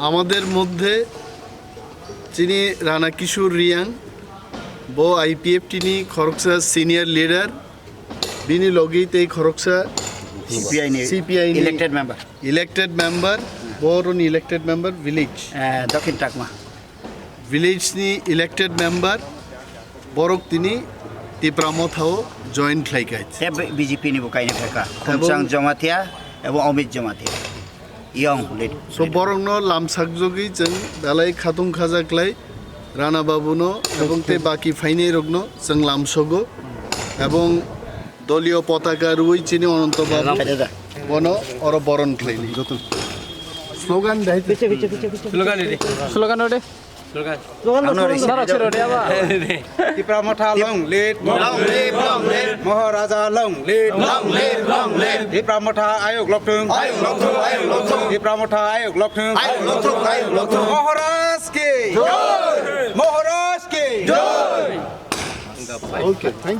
আমাদের মধ্যে যিনি রানা কিশোর রিয়াং বো আইপিএফ টিনি খরকসা সিনিয়র লিডার বিনি লগেইতে খরকসা সিপিআই ইলেক্টেড মেম্বার বরনি elected member village Dakshin Takma ভিলেজনি elected member বরক তিনি তিপ্রামথাও জয়েন্ট লাইকাইছে বিজেপি নিবো কাইনে ফেকা খমচাং জমাতিয়া এবং অমিত জমাতিয়া ইয়ং লিড সো বরংনো লামসাকজগি जों दालाय खाथुं खाजाक्लाय राणा बाबुनो এবং তে বাকি ফাইনে রগ্নো जों লামসগো এবং দলীয় পতাকা রুই চিনি অনন্ত বাবু বন অর বরণ খাইলি স্লোগান দেয় স্লোগান ওরে Dipramotha long lead, Maharaja long lead, Dipramotha ayok lok thung, Dipramotha ayok lok thung, Maharaj ki, Maharaj ki. Okay thank